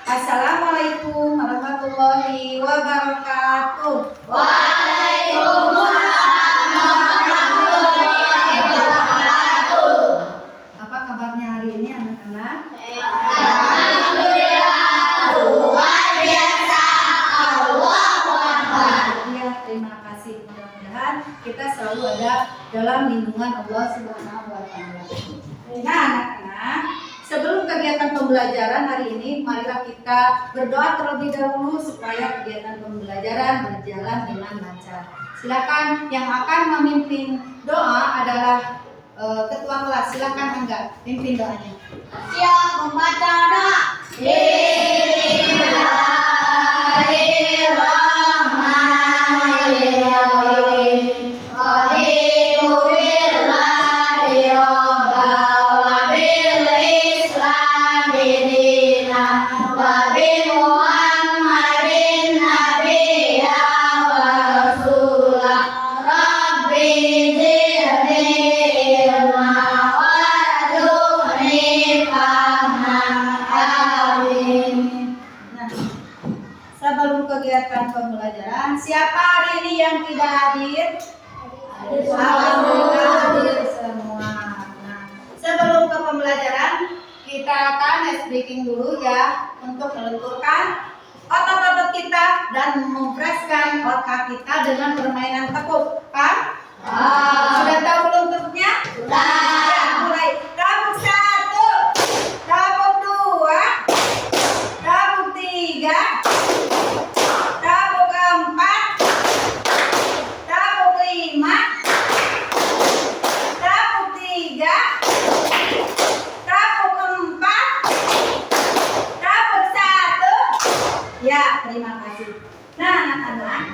Assalamualaikum warahmatullahi wabarakatuh. Waalaikumsalam warahmatullahi wabarakatuh. Apa kabarnya hari ini anak-anak? Alhamdulillah, luar biasa. Allahu Akbar. Ya, terima kasih. Mudah-mudahan kita selalu ada dalam lindungan Allah Subhanahu wa taala. Nah, anak-anak, sebelum kegiatan pembelajaran hari ini, marilah kita berdoa terlebih dahulu supaya kegiatan pembelajaran berjalan dengan lancar. Silakan yang akan memimpin doa adalah ketua kelas. Silakan Angga, pimpin doanya. Siap membaca doa. Bismillahirrahmanirrahim. Raditu billahi rabban wa bil islami dinan wa bi Muhammadin nabiyyan wa rasulah. Rabbi zidni ilma warzuqni fahman. Amin. Nah, sebelum kegiatan pembelajaran, siapa hari ini yang tidak hadir? Alhamdulillah hadir semua. Nah, sebelum ke pembelajaran, kita akan speaking dulu ya untuk melenturkan otot-otot kita dan memfreshkan otak kita dengan permainan tepuk. Kan? Sudah tahu belum tepuknya? Sudah. Ya, mulai. Tepuk 1, tepuk 2, tepuk 3, tepuk 4, tepuk 5, tepuk 3, tepuk 4, tepuk 1. Ya, terima kasih. Nah, anak-anak,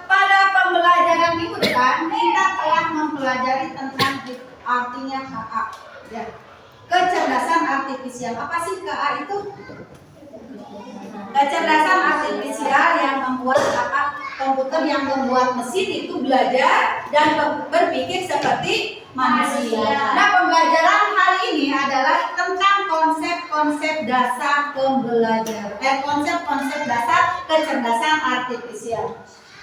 pada pembelajaran minggu depan kita telah mempelajari tentang artinya KA, ya. Kecerdasan artifisial. Apa sih KA itu? Kecerdasan artifisial yang membuat komputer yang membuat mesin itu belajar dan berpikir seperti manusia. Nah, pembelajaran hari ini adalah tentang konsep-konsep dasar pembelajaran. Konsep-konsep dasar kecerdasan artifisial.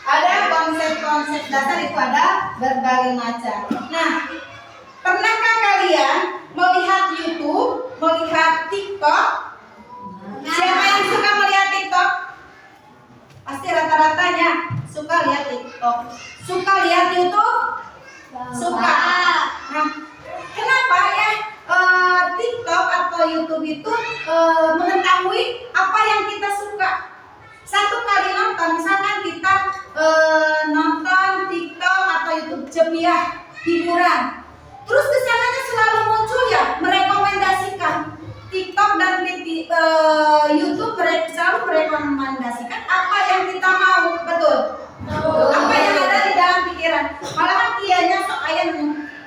Ada konsep-konsep dasar itu ada berbagai macam. Nah, pernahkah kalian melihat YouTube, melihat TikTok? Siapa yang suka melihat TikTok? Pasti rata-ratanya suka lihat TikTok. Suka lihat YouTube? Suka. Nah, kenapa ya TikTok atau YouTube itu mengetahui apa yang kita suka? Satu kali nonton, misalkan kita nonton TikTok atau YouTube cepiah hiburan, terus kesananya selalu muncul ya merekomendasikan TikTok dan YouTube selalu merekomendasikan apa yang kita mau, betul? Apa yang ada di dalam pikiran. Malahan kianya sok aya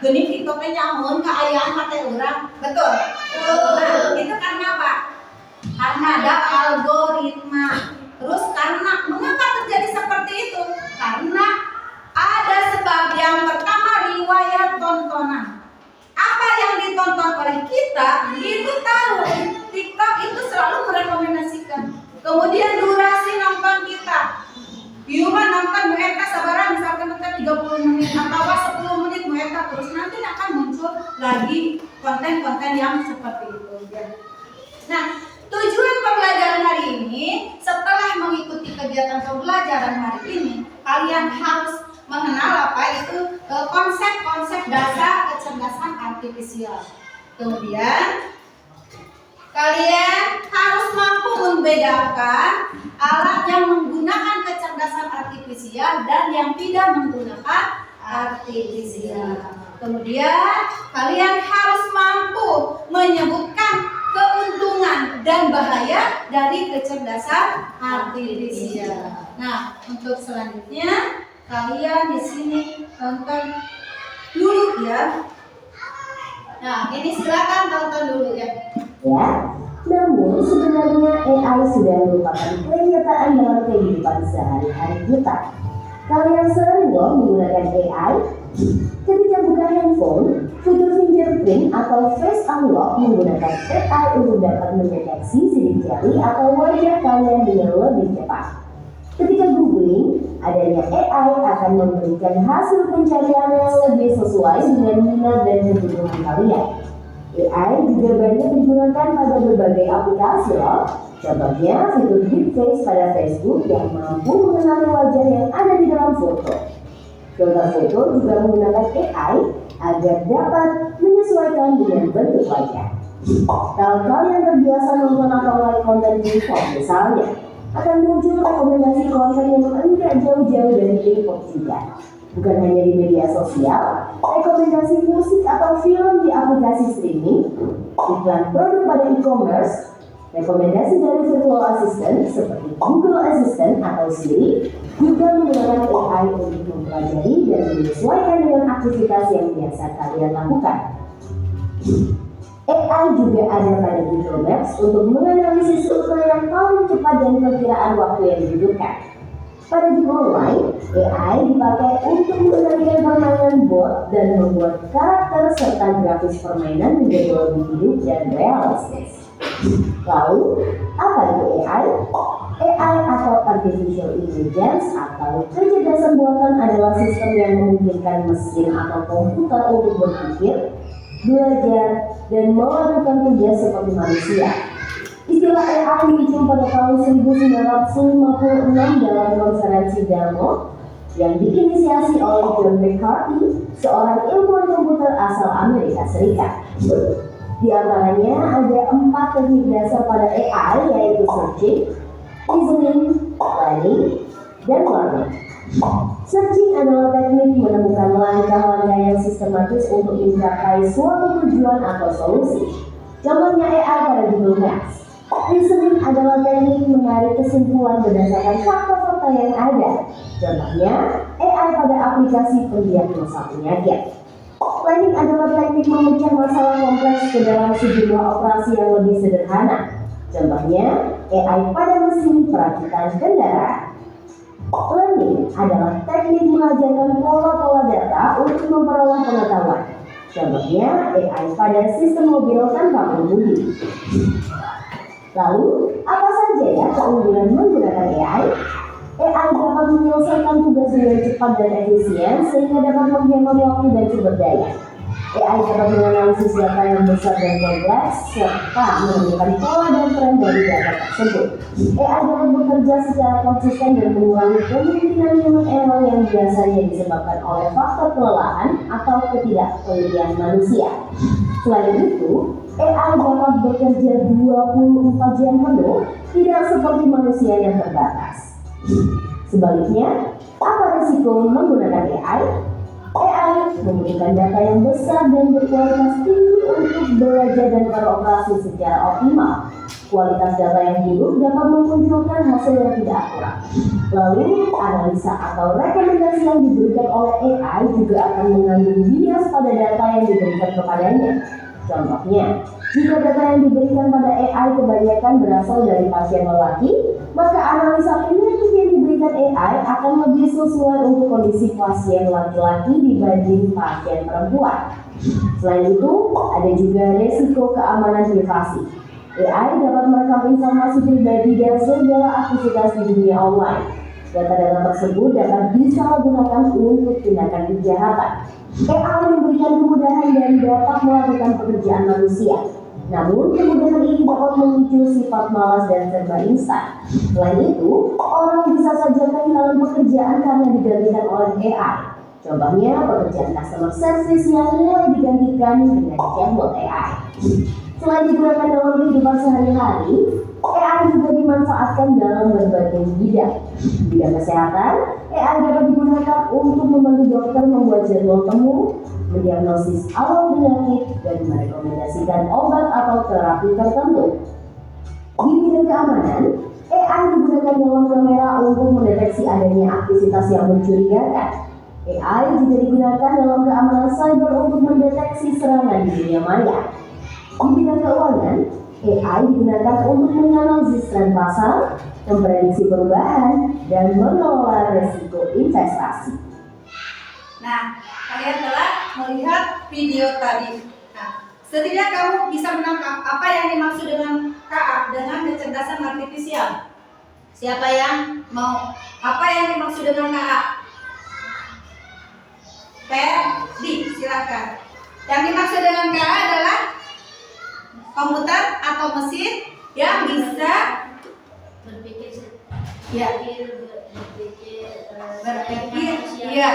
geuning TikToknya nyamun kaayaan mate urang, betul? Nah, itu karena apa? Karena ada algoritma. Terus karena mengapa terjadi seperti itu? Karena ada sebab. Yang pertama, riwayat tontonan. Apa yang ditonton oleh kita itu tahu. TikTok itu selalu merekomendasikan. Kemudian durasi nonton kita. Yuman nonton muheta sabaran misalkan nonton 30 menit atau 10 menit muheta, terus nanti akan muncul lagi konten-konten yang seperti itu ya. Nah, tujuan pembelajaran hari ini, setelah mengikuti kegiatan pembelajaran hari ini, kalian harus mengenal apa itu konsep-konsep dasar kecerdasan artifisial. Kemudian kalian harus mampu membedakan alat yang menggunakan kecerdasan artifisial dan yang tidak menggunakan artifisial. Kemudian kalian harus mampu menyebutkan keuntungan dan bahaya dari kecerdasan artifisial. Nah, untuk selanjutnya kalian di sini tonton dulu ya. Nah, ini silakan tonton dulu ya. Ya, namun sebenarnya AI sudah merupakan kenyataan dalam kehidupan sehari-hari kita. Kalian sering loh menggunakan AI? Ketika buka handphone, fitur fingerprint atau face unlock menggunakan AI untuk dapat mendeteksi sidik jari atau wajah kalian dengan lebih cepat. Ketika googling, adanya AI akan memberikan hasil pencarian yang lebih sesuai dengan minat dan kebutuhan kalian. AI juga banyak digunakan pada berbagai aplikasi loh. Contohnya fitur deepfake pada Facebook yang mampu mengenali wajah yang ada di dalam foto. Filter foto juga menggunakan AI agar dapat menyesuaikan dengan bentuk wajah. Kalau kalian terbiasa nonton atau like konten K-pop misalnya, akan muncul rekomendasi konten yang enggak jauh-jauh dari K-pop juga. Bukan hanya di media sosial, rekomendasi musik atau film di aplikasi streaming, iklan produk pada e-commerce, rekomendasi dari virtual assistant seperti Google Assistant atau Siri juga menggunakan AI untuk mempelajari dan menyesuaikan dengan aktivitas yang biasa kalian lakukan. AI juga ada pada Google Maps untuk menganalisis rute yang paling cepat dan perkiraan waktu yang dibutuhkan. Pada game online, AI dipakai untuk mengendalikan permainan bot dan membuat karakter serta grafis permainan menjadi lebih hidup dan realistis. Lalu, apa itu AI? AI atau Artificial Intelligence atau kecerdasan buatan adalah sistem yang memungkinkan mesin atau komputer untuk berpikir, belajar, dan melakukan tugas seperti manusia. Istilah AI muncul pada tahun 1956 dalam konferensi Delmo yang diinisiasi oleh John McCarthy, seorang ilmuwan komputer asal Amerika Serikat. Di antaranya ada 4 teknik dasar pada AI, yaitu searching, reasoning, planning, dan learning. Searching adalah teknik menemukan langkah-langkah yang sistematis untuk mencapai suatu tujuan atau solusi. Contohnya AI pada Google Maps. Reasoning adalah teknik menarik kesimpulan berdasarkan fakta-fakta yang ada. Contohnya AI pada aplikasi pendiagnosa penyakit. Planning adalah teknik memecah masalah kompleks ke dalam sejumlah operasi yang lebih sederhana. Contohnya AI pada mesin perakitan kendaraan. Learning adalah teknik mengajarkan pola-pola data untuk memperoleh pengetahuan. Contohnya AI pada sistem mobil tanpa pengemudi. Lalu, apa saja ya keunggulan menggunakan AI? AI dapat menyelesaikan tugas dengan cepat dan efisien sehingga dapat menghemat waktu dan sumber daya. AI dapat menganalisis data yang besar dan kompleks serta menemukan pola dan tren dari data tersebut. AI dapat bekerja secara konsisten dan mengurangi kemungkinan human error yang biasanya disebabkan oleh faktor kelelahan atau ketidaktelitian manusia. Selain itu, AI dapat bekerja 24 jam penuh, tidak seperti manusia yang terbatas. Sebaliknya, apa risiko menggunakan AI? AI membutuhkan data yang besar dan berkualitas tinggi untuk belajar dan beroperasi secara optimal. Kualitas data yang buruk dapat memunculkan hasil yang tidak akurat. Lalu, analisa atau rekomendasi yang diberikan oleh AI juga akan mengandung bias pada data yang diberikan kepadanya. Contohnya, jika data yang diberikan pada AI kebanyakan berasal dari pasien lelaki, maka analisa penyakit yang diberikan AI akan lebih sesuai untuk kondisi pasien laki-laki dibanding pasien perempuan. Selain itu, ada juga resiko keamanan privasi. AI dapat merekam informasi pribadi dan segala aktivitas di dunia online. Data-data tersebut dapat disalahgunakan untuk tindakan kejahatan. AI memberikan kemudahan dan dapat melakukan pekerjaan manusia. Namun, kemudahan ini dapat memicu sifat malas dan serba instan. Selain itu, orang bisa saja kehilangan pekerjaan karena digantikan oleh AI. Contohnya, pekerjaan customer service yang mulai digantikan dengan chatbot AI. Selain digunakan dalam kehidupan sehari-hari, AI juga dimanfaatkan dalam berbagai bidang. Di bidang kesehatan, AI dapat digunakan untuk membantu dokter membuat jadwal temu, mendiagnosis awal penyakit, dan merekomendasikan obat atau terapi tertentu. Di bidang keamanan, AI digunakan dalam kamera untuk mendeteksi adanya aktivitas yang mencurigakan. AI juga digunakan dalam keamanan cyber untuk mendeteksi serangan di dunia maya. Di bidang keuangan, AI digunakan untuk menganalisis tren pasar, memprediksi perubahan, dan mengelola risiko investasi. Nah, kalian telah melihat video tadi. Nah, setidaknya kamu bisa menangkap apa yang dimaksud dengan KA, dengan kecerdasan artifisial. Siapa yang mau? Apa yang dimaksud dengan KA? Ferdi, silakan. Yang dimaksud dengan KA adalah komputer atau mesin yang bisa Berpikir, ya berpikir, iya,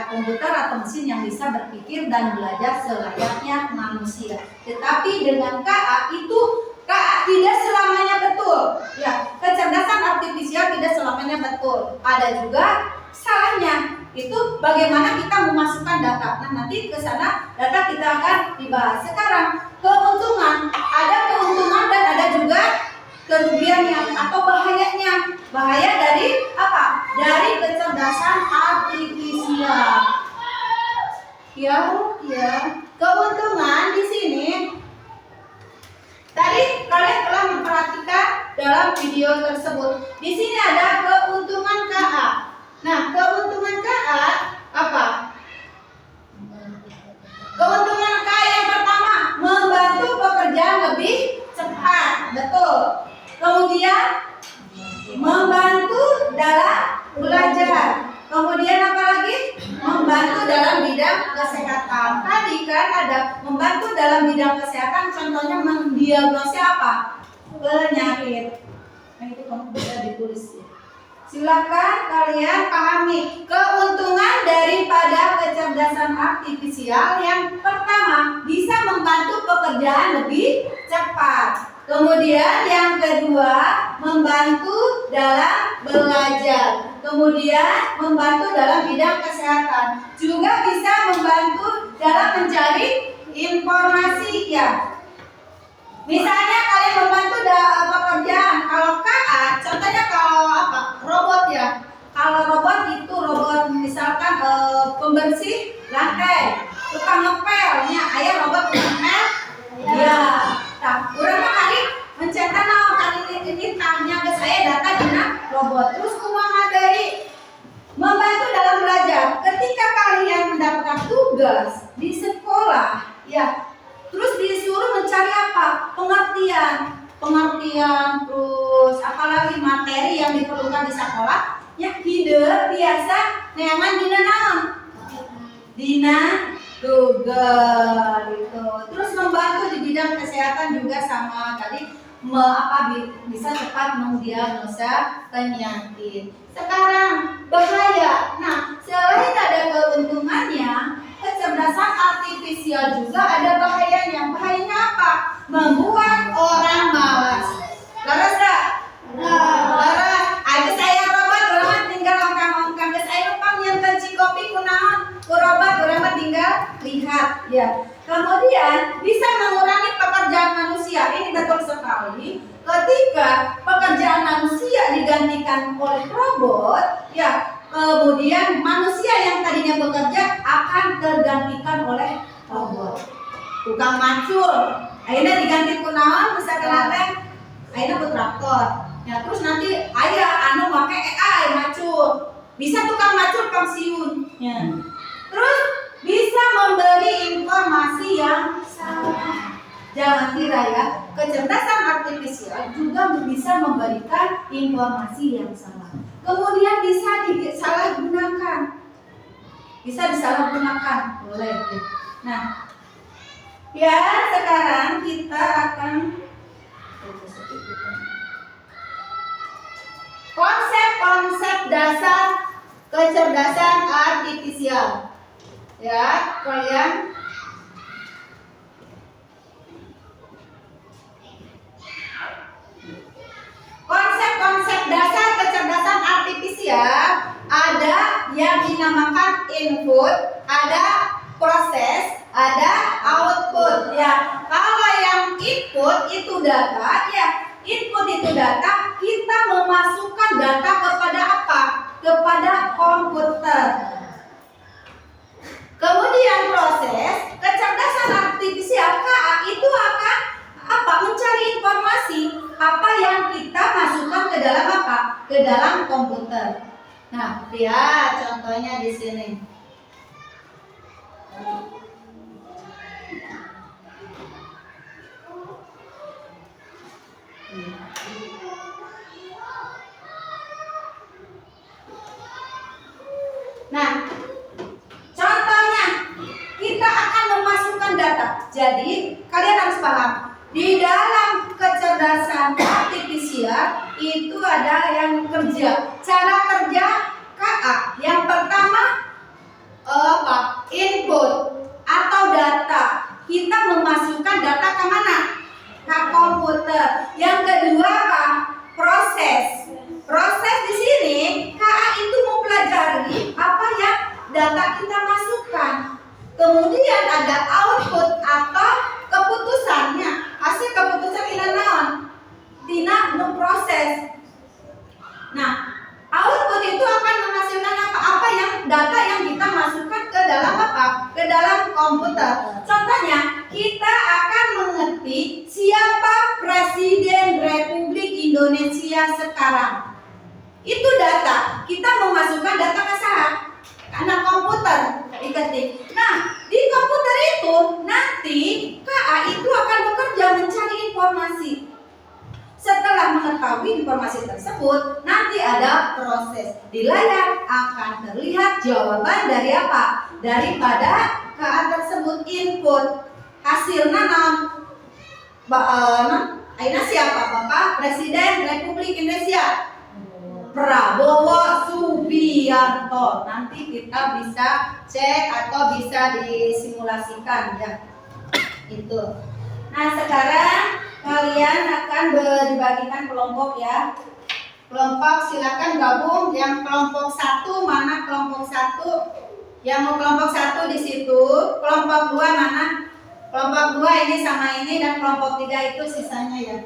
komputer atau mesin yang bisa berpikir dan belajar selayaknya manusia. Tetapi dengan KA itu KA tidak selamanya betul. Ya, kecerdasan artifisial tidak selamanya betul. Ada juga salahnya. Itu bagaimana kita memasukkan data. Nah, nanti ke sana data kita akan dibahas. Sekarang keuntungan, ada keuntungan dan ada juga kerugiannya atau bahayanya. Bahaya dari apa? Dari kecerdasan artifisial. Ya. Keuntungan di sini. Tadi kalian telah memperhatikan dalam video tersebut. Di sini ada keuntungan KA. Nah, keuntungan KA apa? Keuntungan KA yang pertama, membantu pekerjaan lebih cepat. Betul. Kemudian membantu dalam belajar. Kemudian apa lagi? Membantu dalam bidang kesehatan. Tadi kan ada membantu dalam bidang kesehatan, contohnya mendiagnosis apa? Penyakit. Nah, itu kamu bisa ditulis ya. Silakan kalian pahami keuntungan daripada kecerdasan artifisial. Yang pertama, bisa membantu pekerjaan lebih cepat. Kemudian yang kedua, membantu dalam belajar. Kemudian membantu dalam bidang kesehatan. Juga bisa membantu dalam mencari informasi ya. Misalnya kalian membantu dalam pekerjaan. Kalau KA, contohnya kalau apa? Robot ya. Kalau robot itu robot misalkan pembersih lantai, tukang ngepelnya, ayah robot ngepel. Ya. Nah, urang kali mencetak naon kali ini tanya ke saya data dina robot. Terus kumaha deui? Membantu dalam belajar. Ketika kalian mendapatkan tugas di sekolah, ya, terus disuruh mencari apa? Pengertian, terus apalagi materi yang diperlukan di sekolah, ya hidup biasa neangan dina naon? Dina Google gitu. Terus membantu di bidang kesehatan juga sama tadi bisa cepat mendiagnosa penyakit. Sekarang bahaya. Nah, selain ada keuntungannya, kecerdasan artifisial juga ada bahayanya. Bahayanya apa? Membuat orang malas. Laras dah? Laras. Aja saya robot, orang tinggal ongkang-ongkang. Geus aya pang yang benci kopi kunaon? Ku robot, orang tinggal lihat. Ya. Kemudian bisa mengurangi pekerjaan manusia. Ini betul sekali. Ketika pekerjaan manusia digantikan oleh robot, ya, kemudian manusia yang tadinya bekerja akan tergantikan oleh robot. Tukang macul, akhirnya diganti kunaon bisa kelatih, akhirnya ku traktor. Ya, terus nanti ayah anu make AI macul, bisa tukang macul pensiun. Ya. Terus bisa memberi informasi yang salah. Jangan kira ya, kecerdasan artifisial juga bisa memberikan informasi yang salah. Kemudian bisa disalahgunakan. Bisa disalahgunakan, boleh. Nah, ya sekarang kita akan konsep-konsep dasar kecerdasan artifisial. Ya, kalian konsep-konsep dasar kecerdasan artifisial ada yang dinamakan input, ada proses, ada output. Ya, kalau yang input itu data, ya input itu data, kita memasukkan data kepada apa? Kepada komputer. Kemudian proses kecerdasan artifisial KA itu akan apa? Mencari informasi apa yang kita masukkan ke dalam apa? Ke dalam komputer. Nah, lihat contohnya di sini. Nah, contohnya kita akan memasukkan data. Jadi kalian harus paham di dalam kecerdasan artifisial itu ada yang kerja. Cara kerja KA yang pertama input atau data. Kita memasukkan data ke mana? Ke komputer. Yang kedua apa? Proses. Proses di sini KA itu mempelajari apa yang data kita masukkan. Kemudian ada output atau keputusannya. Hasil keputusan tina naon? Tina memproses. Nah, output itu akan menghasilkan apa yang data yang kita masukkan ke dalam apa? Ke dalam komputer. Contohnya, kita akan mengetik siapa Presiden Republik Indonesia sekarang. Itu data. Kita memasukkan data ke sana. Karena komputer diketik. Nah, di komputer itu nanti KA itu akan bekerja mencari informasi. Setelah mengetahui informasi tersebut, nanti ada proses. Di layar akan terlihat jawaban dari apa? Daripada KA tersebut input. Hasilnya aina siapa? Bapak Presiden Republik Indonesia Prabowo Subianto. Nanti kita bisa cek atau bisa disimulasikan ya. Itu. Nah, sekarang kalian akan dibagikan kelompok ya. Kelompok silakan gabung. Yang kelompok 1 mana kelompok 1? Yang mau kelompok 1 di situ. Kelompok 2 mana? Kelompok 2 ini sama ini dan kelompok 3 itu sisanya ya.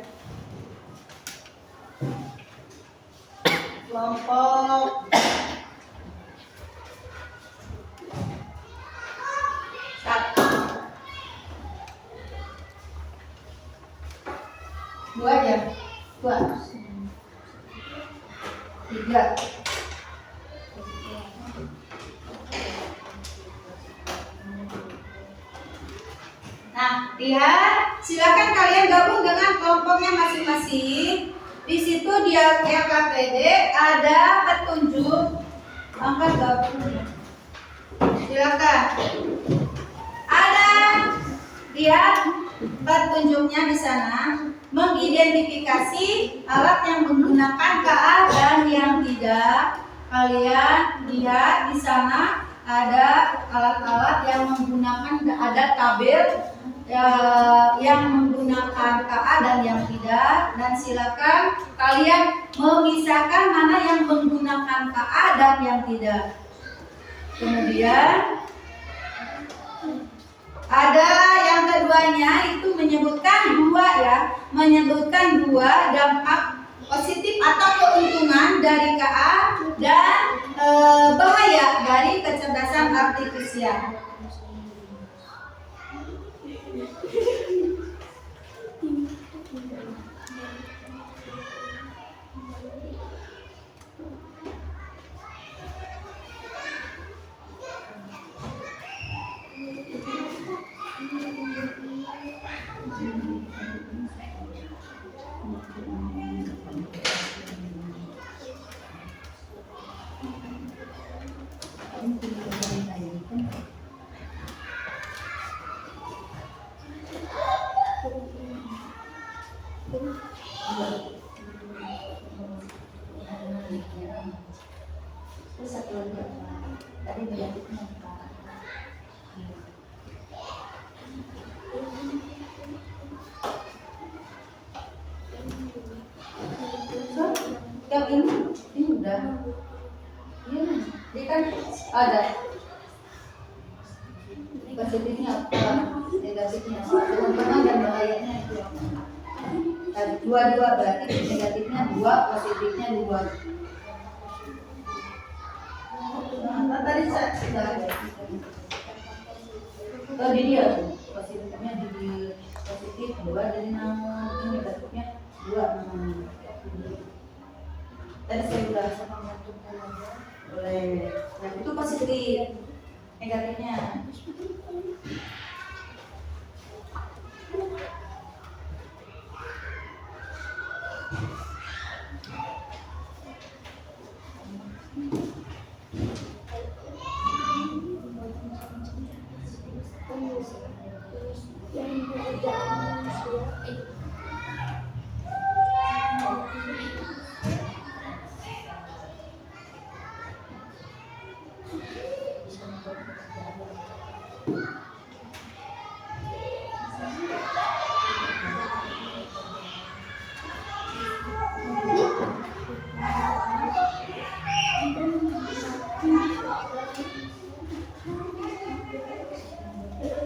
Kelompok 1. 2 aja. 2. 3. Nah, lihat, silakan kalian gabung dengan kelompoknya masing-masing. Di situ di LKPD ada petunjuk angka gabung. Silakan. Ada, lihat petunjuknya di sana. Mengidentifikasi alat yang menggunakan KA dan yang tidak. Kalian lihat di sana ada alat-alat yang menggunakan, ada tabel yang menggunakan KA dan yang tidak. Dan silakan kalian memisahkan mana yang menggunakan KA dan yang tidak. Kemudian ada yang keduanya itu menyebutkan 2 ya, menyebutkan 2 dampak positif atau keuntungan dari KA dan bahaya dari kecerdasan artifisial. Yang ini udah, ini kan ada positifnya apa, negatifnya apa, keuntungan dan bahayanya itu. Dua-dua berarti negatifnya 2, positifnya 2. Nah, tadi saya sudah ada. Oh, di dia positifnya di positif 2, jadi namun negatifnya 2. Tadi saya sudah sama boleh. Nah, itu positif, negatifnya.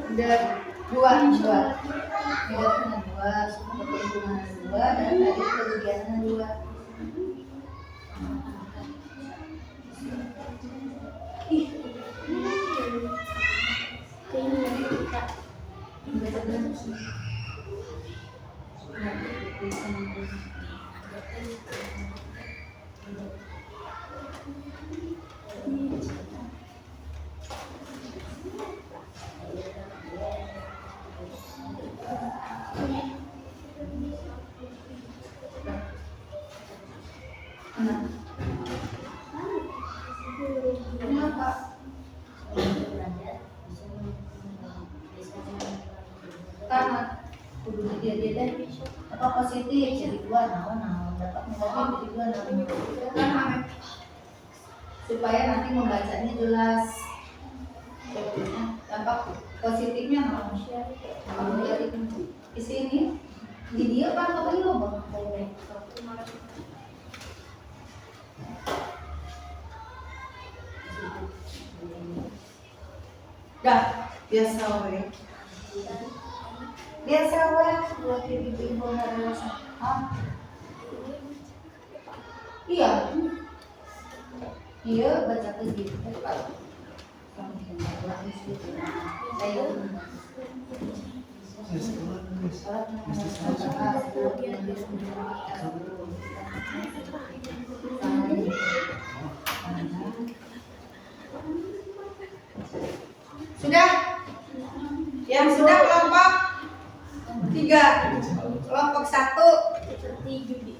Udah dua. Negatifnya dua, perhitungan dua, dan tadi kerugiannya dua. Kenapa? Karena kudu dia deh apa positif jadi dua nah dapat negatif jadi dua nah supaya nanti membacanya jelas. Dampak positifnya kalau negatif di sini di dia kan apa ini loh bang. Dah biasa we. Biasa we buat ibu-ibu dewasa. Iya. Iya baca ke gitu. Sudah? Yang sudah kelompok 3, kelompok 1 seperti judi.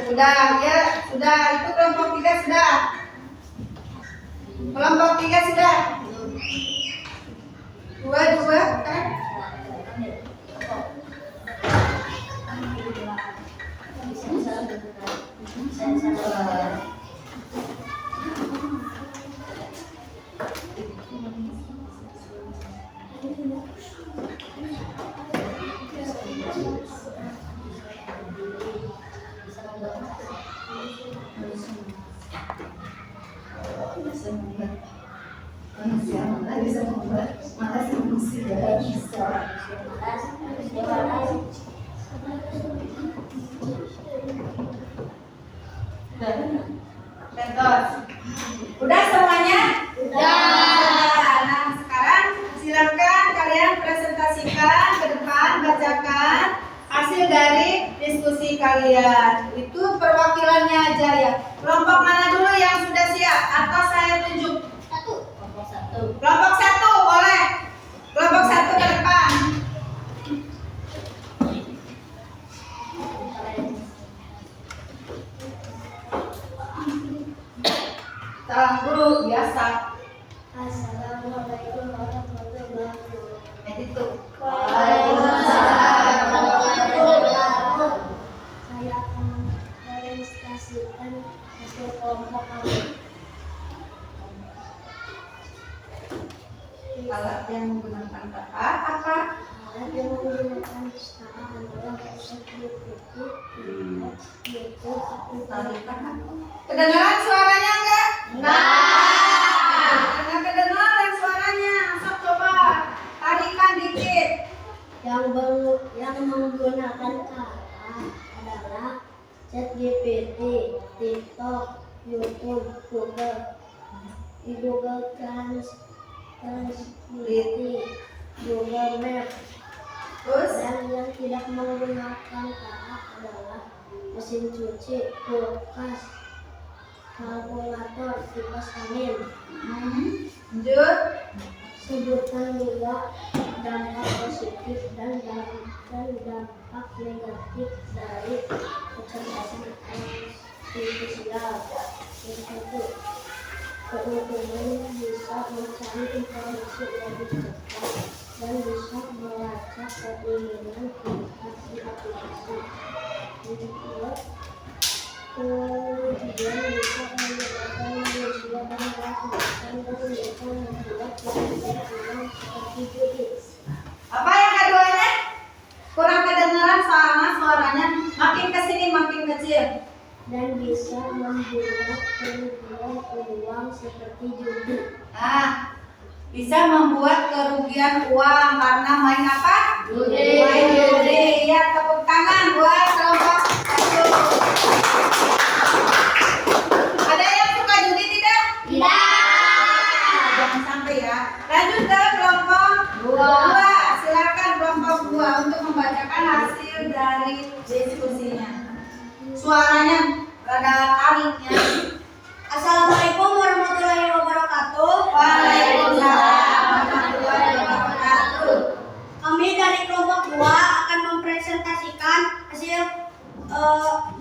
Sudah ya, sudah itu kelompok 3 sudah. Kelompok 3 sudah. 2 kan? Udah semuanya? Udah. Nah, sekarang silakan kalian presentasikan ke depan, bacakan hasil dari diskusi kalian. Itu perwakilannya aja ya. Kelompok mana dulu yang sudah siap? Atau saya tunjuk? Kelompok 1 boleh. Kelompok 1 ke depan. Salam guru biasa. Assalamualaikum warahmatullahi wabarakatuh. Itu. Waalaikumsalam warahmatullahi wabarakatuh. Saya akan merealisasikan hasil kelompok kami. Alat yang menggunakan kata apa? Alat yang menggunakan kata adalah pusat berpikir, yaitu Tarikan. Kedengaran suaranya enggak? Enggak kedengaran suaranya. Sok coba tarikan dikit. yang menggunakan kata adalah ChatGPT, TikTok, YouTube, Google. Di Google Translate, Google Maps. Terus Dan yang tidak menggunakan KA adalah mesin cuci, kulkas, kalkulator, kipas angin. lanjut. Sebutkan juga dampak positif dan dampak negatif dari kecerdasan artifisial. Yang satu, keuntungan bisa mencari informasi lebih cepat dan bisa melacak keinginan kita di aplikasi. Yang kedua, kemudian bisa menyebabkan manusia dan melakukan dan bisa membuat pekerjaan ulang seperti judi. Apa yang keduanya? Kurang kedengeran sama suaranya. Makin kesini makin kecil. Dan bisa membuat kerugian uang seperti judi. Nah, bisa membuat kerugian uang karena main apa? Judi. Main judi. Ya, tepuk tangan buat kelompok 1. Ada yang suka judi tidak? Jangan sampai ya. Lanjut ke kelompok 2. Silakan kelompok 2 untuk membacakan hasil dari diskusinya. Suaranya rada tarik ya. Assalamualaikum warahmatullahi wabarakatuh. Waalaikumsalam warahmatullahi wabarakatuh. Kami dari kelompok 2 akan mempresentasikan hasil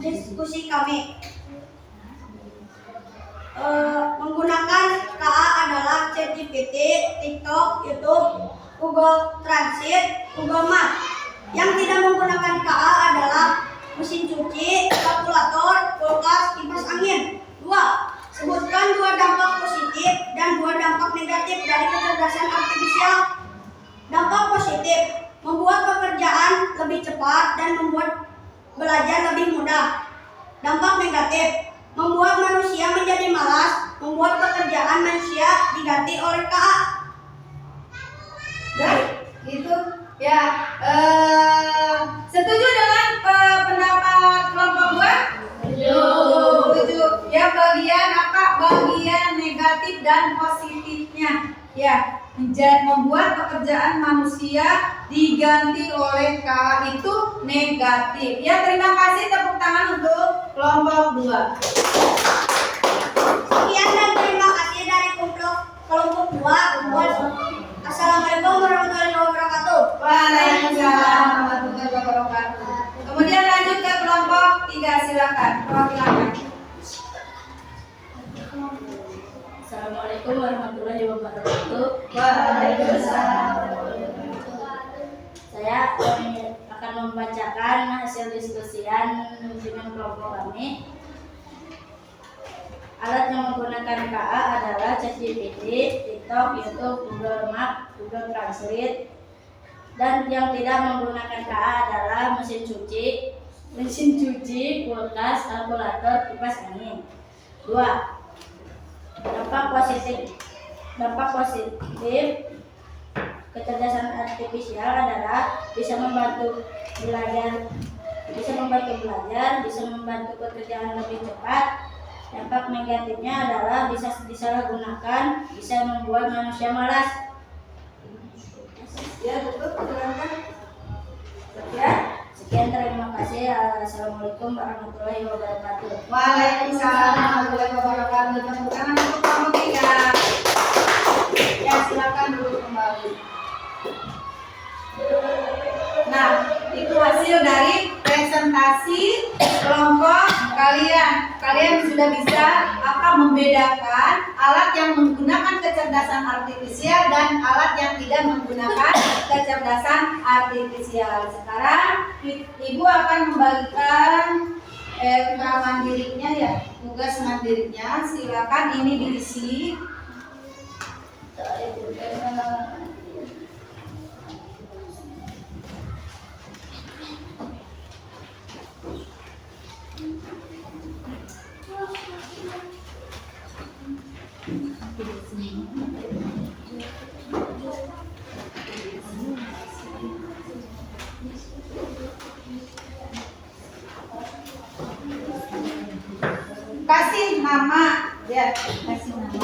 diskusi kami. Menggunakan KA adalah ChatGPT, TikTok, YouTube, Google Translate, Google Maps. Yang tidak menggunakan KA adalah mesin cuci, kalkulator, kulkas, kipas angin. 2. Sebutkan 2 dampak positif dan 2 dampak negatif dari kecerdasan artifisial. Dampak positif, membuat pekerjaan lebih cepat dan membuat belajar lebih mudah. Dampak negatif, membuat manusia menjadi malas, membuat pekerjaan manusia diganti oleh KA. Baik, itu ya. Setuju dengan pendapat kelompok 2? Setuju. Ya, bagian apa? Bagian negatif dan positifnya. Ya, membuat pekerjaan manusia diganti oleh KA itu negatif. Ya, terima kasih, tepuk tangan untuk kelompok 2. Sekian dan terima kasih dari kelompok 2. Assalamualaikum warahmatullahi wabarakatuh. Waalaikumsalam warahmatullahi wabarakatuh. Kemudian lanjut ke kelompok 3, silakan. Perwakilan. Assalamualaikum warahmatullahi wabarakatuh. Waalaikumsalam. Saya akan membacakan hasil diskusian dengan kelompok kami. Alat yang menggunakan KA adalah ChatGPT, TikTok, YouTube, Google Maps, Google Translate. Dan yang tidak menggunakan KA adalah mesin cuci, kulkas, kalkulator, kipas angin. 2. Dampak positif kecerdasan artifisial adalah bisa membantu belajar, bisa membantu pekerjaan lebih cepat. Dampak negatifnya adalah bisa disalahgunakan, bisa membuat manusia malas. Ya, betul, silakan. Sekian, terima kasih. Assalamualaikum warahmatullahi wabarakatuh. Waalaikumsalam warahmatullahi wabarakatuh. Tepuk tangan untuk kelompok 3. Ya, silakan dulu kembali. Nah, itu hasil dari presentasi kelompok kalian. Kalian sudah bisa membedakan alat yang menggunakan kecerdasan artifisial dan alat yang tidak menggunakan kecerdasan artifisial. Sekarang Ibu akan membagikan mandirinya ya, tugas mandirinya. Silakan ini diisi. Kasih nama ya, kasih nama.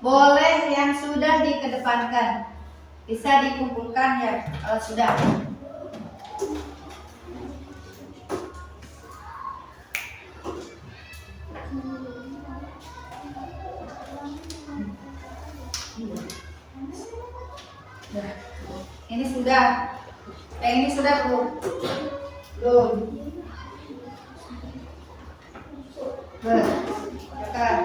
boleh yang sudah dikedepankan. Bisa dikumpulkan ya kalau sudah. Ini sudah. Yang ini sudah belum? Belum. Silakan.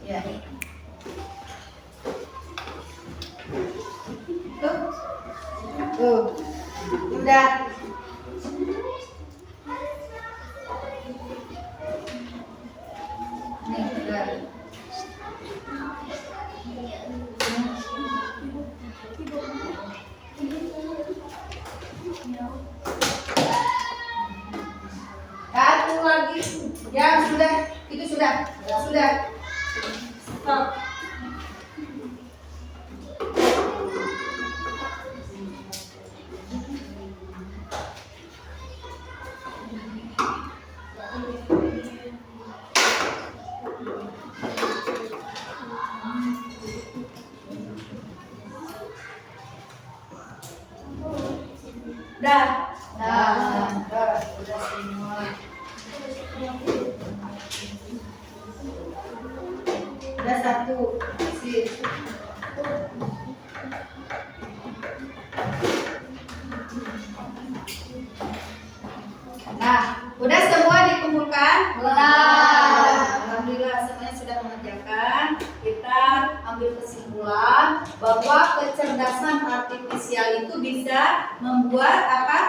Ya. Tuh. Sudah. Nih, sudah. Satu lagi. Ya, sudah. Itu sudah. Sudah. Stop. Dah. Udah semua. Udah satu. Sip. Nah, udah semua dikumpulkan? Alhamdulillah semuanya sudah mengerjakan. Kita ambil kesimpulan bahwa kecerdasan artifisial itu bisa membuat apa?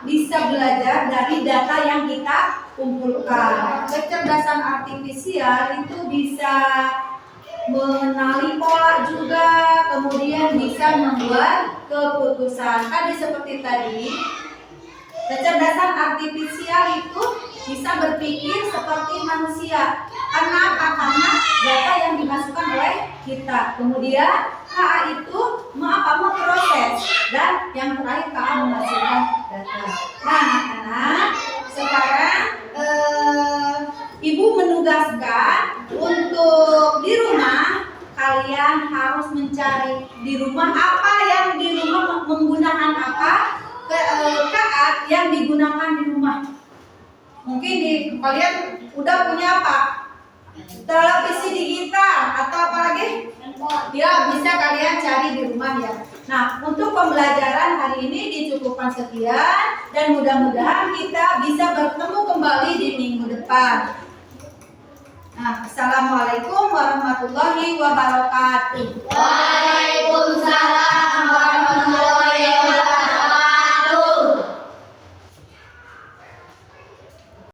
Bisa belajar dari data yang kita kumpulkan. Kecerdasan artifisial itu bisa mengenali pola juga, kemudian bisa membuat keputusan. Tadi seperti tadi, kecerdasan artifisial itu bisa berpikir seperti manusia. Karena data yang dimasukkan oleh kita. Kemudian KA itu memproses, dan yang terakhir KA menghasilkan data. Nah, anak-anak, sekarang Ibu menugaskan untuk di rumah kalian harus mencari di rumah apa yang di rumah menggunakan apa KA yang digunakan di rumah. Mungkin kalian udah punya apa? Televisi digital atau apa lagi? Ya, bisa kalian cari di rumah ya. Nah, untuk pembelajaran hari ini dicukupkan sekian, dan mudah-mudahan kita bisa bertemu kembali di minggu depan. Nah, assalamualaikum warahmatullahi wabarakatuh.